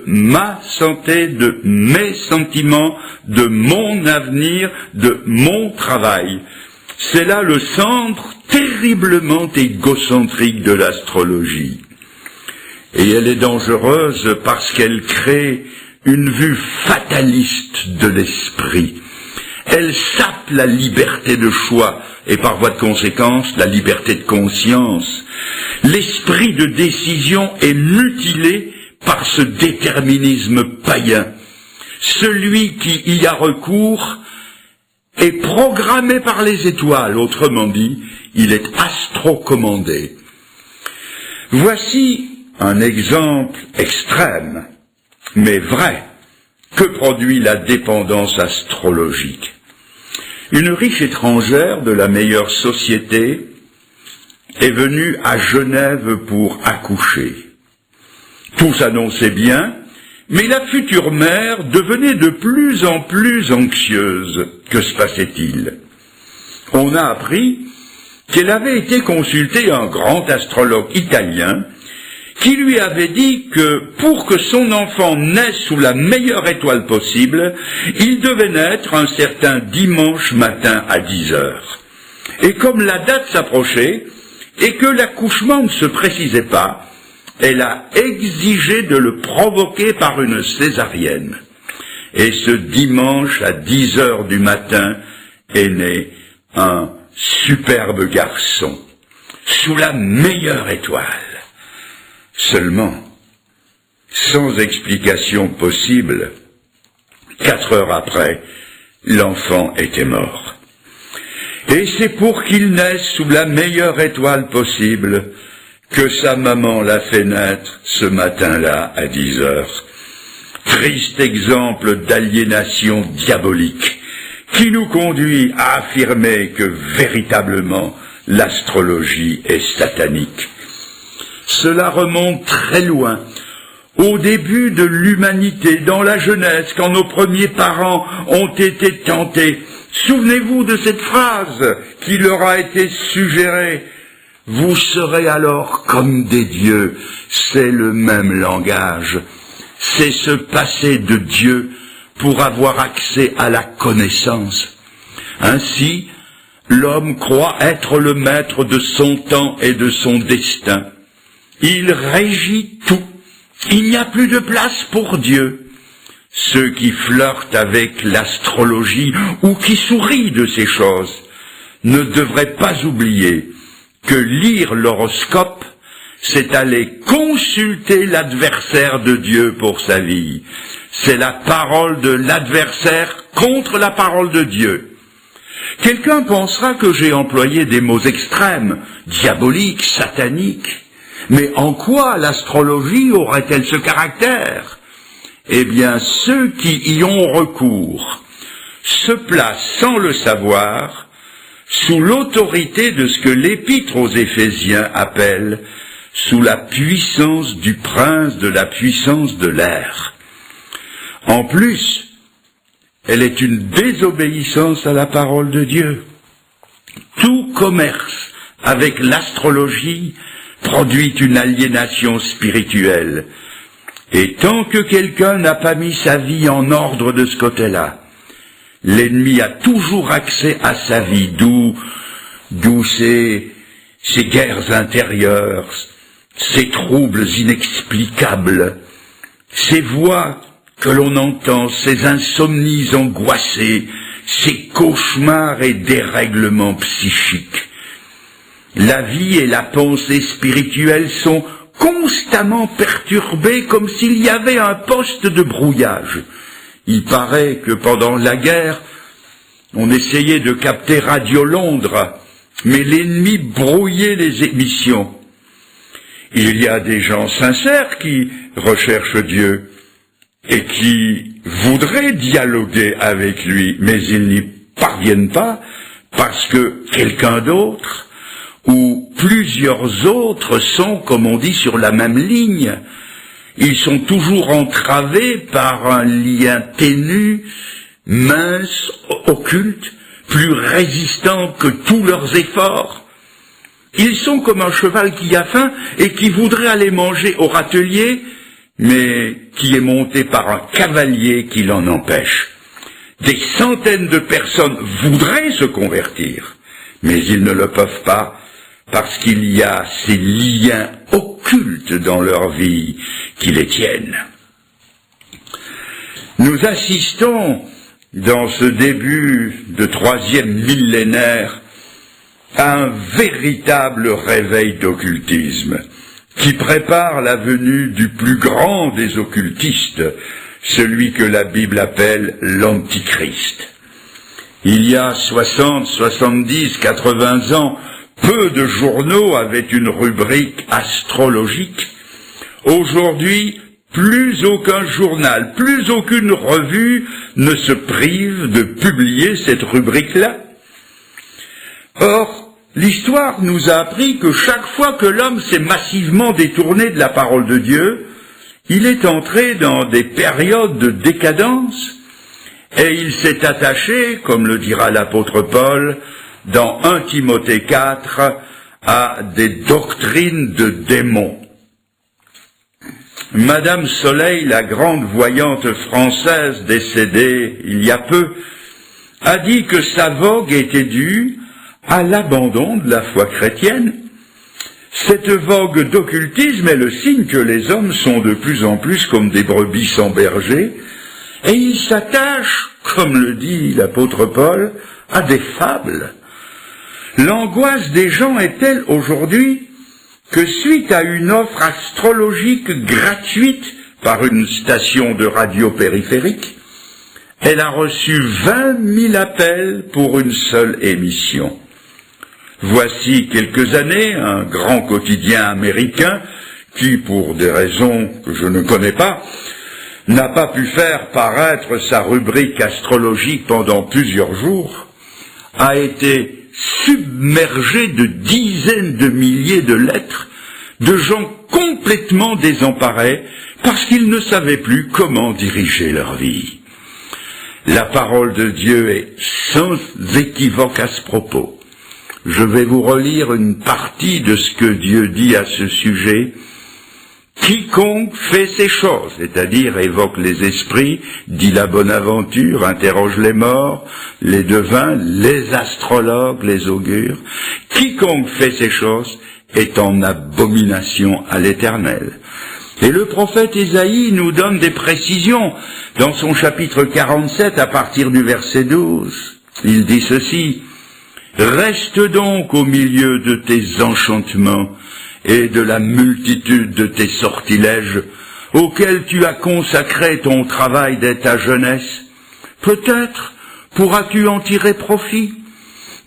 ma santé, de mes sentiments, de mon avenir, de mon travail. C'est là le centre terriblement égocentrique de l'astrologie. Et elle est dangereuse parce qu'elle crée une vue fataliste de l'esprit. Elle sape la liberté de choix et par voie de conséquence la liberté de conscience. L'esprit de décision est mutilé par ce déterminisme païen. Celui qui y a recours est programmé par les étoiles, autrement dit, il est astrocommandé. Voici un exemple extrême, mais vrai, que produit la dépendance astrologique. Une riche étrangère de la meilleure société est venue à Genève pour accoucher. Tout s'annonçait bien, mais la future mère devenait de plus en plus anxieuse. Que se passait-il? On a appris qu'elle avait été consulter un grand astrologue italien qui lui avait dit que pour que son enfant naisse sous la meilleure étoile possible, il devait naître un certain dimanche matin à 10 heures. Et comme la date s'approchait et que l'accouchement ne se précisait pas, elle a exigé de le provoquer par une césarienne. Et ce dimanche à 10 heures du matin est né un superbe garçon, sous la meilleure étoile. Seulement, sans explication possible, 4 heures après, l'enfant était mort. Et c'est pour qu'il naisse sous la meilleure étoile possible que sa maman l'a fait naître ce matin-là à 10 heures. Triste exemple d'aliénation diabolique qui nous conduit à affirmer que véritablement l'astrologie est satanique. Cela remonte très loin, au début de l'humanité, dans la jeunesse, quand nos premiers parents ont été tentés. Souvenez-vous de cette phrase qui leur a été suggérée. Vous serez alors comme des dieux. C'est le même langage. C'est se passer de Dieu pour avoir accès à la connaissance. Ainsi, l'homme croit être le maître de son temps et de son destin. Il régit tout. Il n'y a plus de place pour Dieu. Ceux qui flirtent avec l'astrologie ou qui sourient de ces choses ne devraient pas oublier que lire l'horoscope, c'est aller consulter l'adversaire de Dieu pour sa vie. C'est la parole de l'adversaire contre la parole de Dieu. Quelqu'un pensera que j'ai employé des mots extrêmes, diaboliques, sataniques. Mais en quoi l'astrologie aurait-elle ce caractère? Eh bien, ceux qui y ont recours se placent sans le savoir sous l'autorité de ce que l'Épître aux Éphésiens appelle sous la puissance du prince de la puissance de l'air. En plus, elle est une désobéissance à la parole de Dieu. Tout commerce avec l'astrologie produit une aliénation spirituelle. Et tant que quelqu'un n'a pas mis sa vie en ordre de ce côté-là, l'ennemi a toujours accès à sa vie, d'où ces guerres intérieures, ces troubles inexplicables, ces voix que l'on entend, ces insomnies angoissées, ces cauchemars et dérèglements psychiques. La vie et la pensée spirituelle sont constamment perturbées comme s'il y avait un poste de brouillage. Il paraît que pendant la guerre, on essayait de capter Radio Londres, mais l'ennemi brouillait les émissions. Il y a des gens sincères qui recherchent Dieu et qui voudraient dialoguer avec lui, mais ils n'y parviennent pas parce que quelqu'un d'autre ou plusieurs autres sont, comme on dit, sur la même ligne. Ils sont toujours entravés par un lien ténu, mince, occulte, plus résistant que tous leurs efforts. Ils sont comme un cheval qui a faim et qui voudrait aller manger au râtelier, mais qui est monté par un cavalier qui l'en empêche. Des centaines de personnes voudraient se convertir, mais ils ne le peuvent pas parce qu'il y a ces liens occultes dans leur vie qui les tiennent. Nous assistons dans ce début de 3e millénaire à un véritable réveil d'occultisme qui prépare la venue du plus grand des occultistes, celui que la Bible appelle l'Antichrist. Il y a 60, 70, 80 ans, peu de journaux avaient une rubrique astrologique. Aujourd'hui, plus aucun journal, plus aucune revue ne se prive de publier cette rubrique-là. Or, l'histoire nous a appris que chaque fois que l'homme s'est massivement détourné de la parole de Dieu, il est entré dans des périodes de décadence et il s'est attaché, comme le dira l'apôtre Paul, dans 1 Timothée 4, à des doctrines de démons. Madame Soleil, la grande voyante française décédée il y a peu, a dit que sa vogue était due à l'abandon de la foi chrétienne. Cette vogue d'occultisme est le signe que les hommes sont de plus en plus comme des brebis sans berger, et ils s'attachent, comme le dit l'apôtre Paul, à des fables. L'angoisse des gens est telle aujourd'hui que suite à une offre astrologique gratuite par une station de radio périphérique, elle a reçu 20 000 appels pour une seule émission. Voici quelques années, un grand quotidien américain qui, pour des raisons que je ne connais pas, n'a pas pu faire paraître sa rubrique astrologique pendant plusieurs jours, a été submergé de dizaines de milliers de lettres de gens complètement désemparés parce qu'ils ne savaient plus comment diriger leur vie. La parole de Dieu est sans équivoque à ce propos. Je vais vous relire une partie de ce que Dieu dit à ce sujet. Quiconque fait ces choses, c'est-à-dire évoque les esprits, dit la Bonaventure, interroge les morts, les devins, les astrologues, les augures, quiconque fait ces choses est en abomination à l'Éternel. Et le prophète Ésaïe nous donne des précisions dans son chapitre 47 à partir du verset 12. Il dit ceci: « Reste donc au milieu de tes enchantements et de la multitude de tes sortilèges, auxquels tu as consacré ton travail dès ta jeunesse. Peut-être pourras-tu en tirer profit.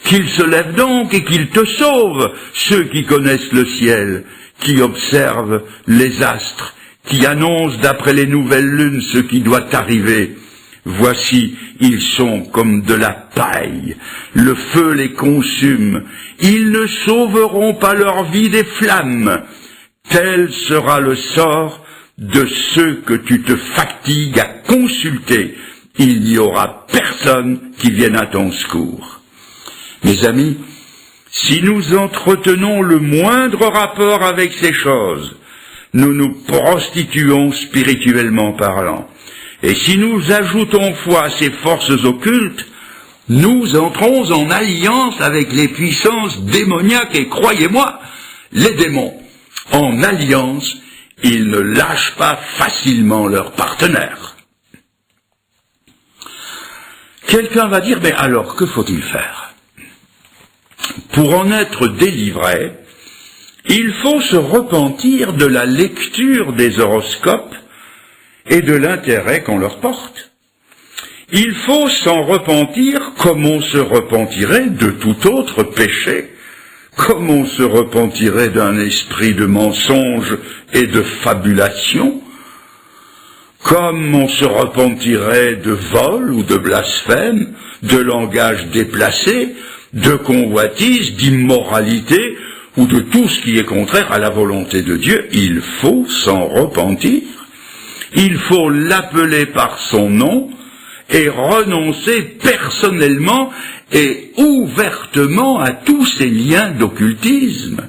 Qu'il se lève donc et qu'il te sauve, ceux qui connaissent le ciel, qui observent les astres, qui annoncent d'après les nouvelles lunes ce qui doit arriver. Voici, ils sont comme de la paille, le feu les consume, ils ne sauveront pas leur vie des flammes. Tel sera le sort de ceux que tu te fatigues à consulter. Il n'y aura personne qui vienne à ton secours. » Mes amis, si nous entretenons le moindre rapport avec ces choses, nous nous prostituons spirituellement parlant. Et si nous ajoutons foi à ces forces occultes, nous entrons en alliance avec les puissances démoniaques, et croyez-moi, les démons, en alliance, ils ne lâchent pas facilement leurs partenaires. Quelqu'un va dire, mais alors, que faut-il faire? Pour en être délivré, il faut se repentir de la lecture des horoscopes et de l'intérêt qu'on leur porte. Il faut s'en repentir comme on se repentirait de tout autre péché, comme on se repentirait d'un esprit de mensonge et de fabulation, comme on se repentirait de vol ou de blasphème, de langage déplacé, de convoitise, d'immoralité, ou de tout ce qui est contraire à la volonté de Dieu. Il faut s'en repentir. Il faut l'appeler par son nom et renoncer personnellement et ouvertement à tous ces liens d'occultisme.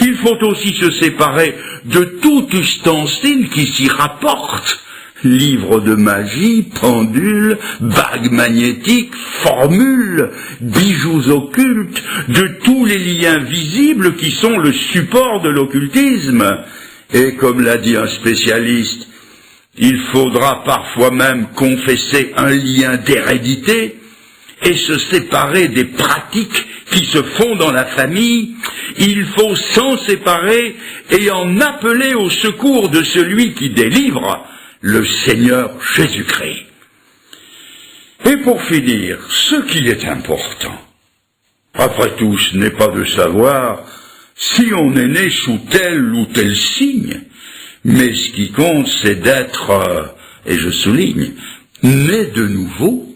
Il faut aussi se séparer de tout ustensile qui s'y rapporte. Livres de magie, pendules, bagues magnétiques, formules, bijoux occultes, de tous les liens visibles qui sont le support de l'occultisme. Et comme l'a dit un spécialiste, il faudra parfois même confesser un lien d'hérédité et se séparer des pratiques qui se font dans la famille. Il faut s'en séparer et en appeler au secours de celui qui délivre, le Seigneur Jésus-Christ. Et pour finir, ce qui est important, après tout, ce n'est pas de savoir si on est né sous tel ou tel signe, mais ce qui compte, c'est d'être, et je souligne, né de nouveau,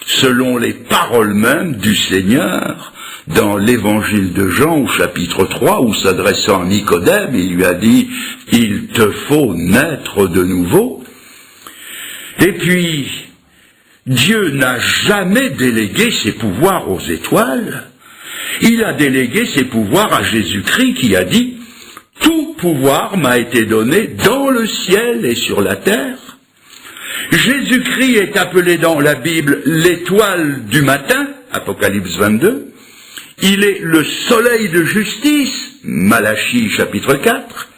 selon les paroles mêmes du Seigneur, dans l'évangile de Jean au chapitre 3, où s'adressant à Nicodème, il lui a dit « Il te faut naître de nouveau ». Et puis, Dieu n'a jamais délégué ses pouvoirs aux étoiles. Il a délégué ses pouvoirs à Jésus-Christ qui a dit « Tout pouvoir m'a été donné dans le ciel et sur la terre ». Jésus-Christ est appelé dans la Bible l'étoile du matin, Apocalypse 22. Il est le soleil de justice, Malachie chapitre 4.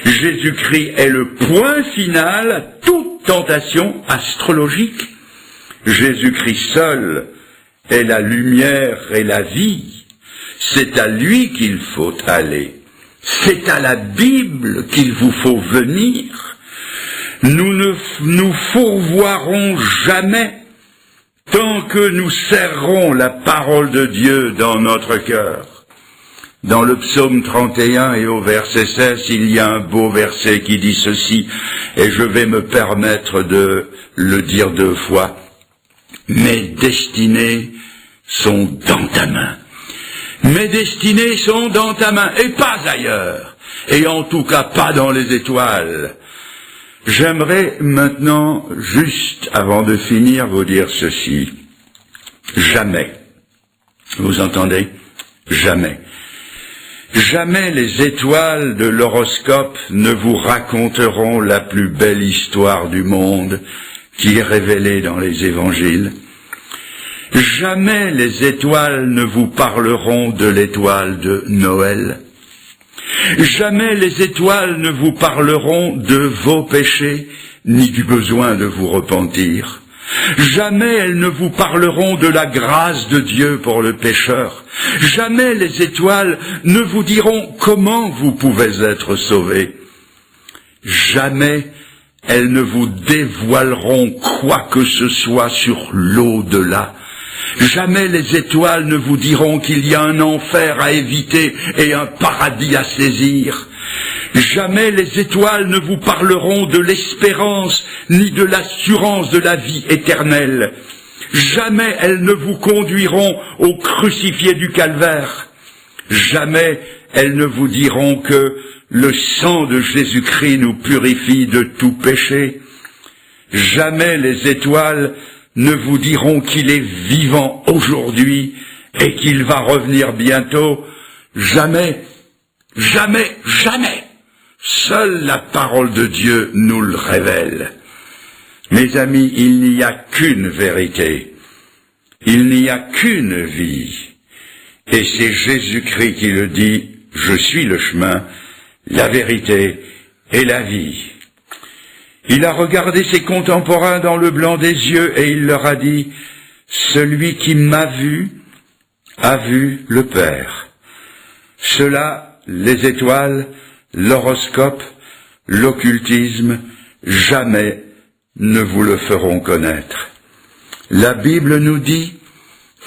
Jésus-Christ est le point final à toute tentation astrologique. Jésus-Christ seul est la lumière et la vie. C'est à lui qu'il faut aller. C'est à la Bible qu'il vous faut venir. Nous ne nous fourvoierons jamais tant que nous serrerons la parole de Dieu dans notre cœur. Dans le psaume 31 et au verset 16, il y a un beau verset qui dit ceci, et je vais me permettre de le dire 2 fois. Mes destinées sont dans ta main. Mes destinées sont dans ta main, et pas ailleurs, et en tout cas pas dans les étoiles. J'aimerais maintenant, juste avant de finir, vous dire ceci. Jamais, vous entendez? Jamais. Jamais les étoiles de l'horoscope ne vous raconteront la plus belle histoire du monde qui est révélée dans les évangiles. Jamais les étoiles ne vous parleront de l'étoile de Noël. Jamais les étoiles ne vous parleront de vos péchés, ni du besoin de vous repentir. Jamais elles ne vous parleront de la grâce de Dieu pour le pécheur. Jamais les étoiles ne vous diront comment vous pouvez être sauvés. Jamais elles ne vous dévoileront quoi que ce soit sur l'au-delà. Jamais les étoiles ne vous diront qu'il y a un enfer à éviter et un paradis à saisir. Jamais les étoiles ne vous parleront de l'espérance ni de l'assurance de la vie éternelle. Jamais elles ne vous conduiront au crucifié du calvaire. Jamais elles ne vous diront que le sang de Jésus-Christ nous purifie de tout péché. Jamais les étoiles ne vous diront qu'il est vivant aujourd'hui et qu'il va revenir bientôt. Jamais, jamais, jamais. Seule la parole de Dieu nous le révèle. Mes amis, il n'y a qu'une vérité. Il n'y a qu'une vie. Et c'est Jésus-Christ qui le dit, je suis le chemin, la vérité et la vie. Il a regardé ses contemporains dans le blanc des yeux et il leur a dit, celui qui m'a vu a vu le Père. Cela, les étoiles, l'horoscope, l'occultisme, jamais ne vous le feront connaître. La Bible nous dit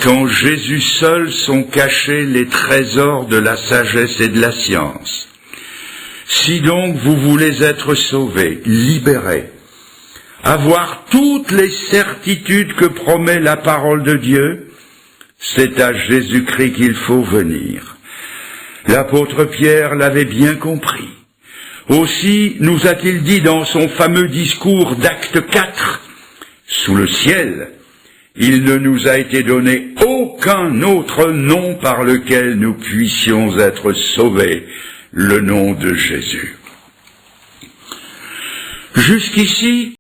qu'en Jésus seul sont cachés les trésors de la sagesse et de la science. Si donc vous voulez être sauvés, libérés, avoir toutes les certitudes que promet la parole de Dieu, c'est à Jésus-Christ qu'il faut venir. L'apôtre Pierre l'avait bien compris. Aussi nous a-t-il dit dans son fameux discours d'Acte 4, « Sous le ciel, il ne nous a été donné aucun autre nom par lequel nous puissions être sauvés, le nom de Jésus. Jusqu'ici,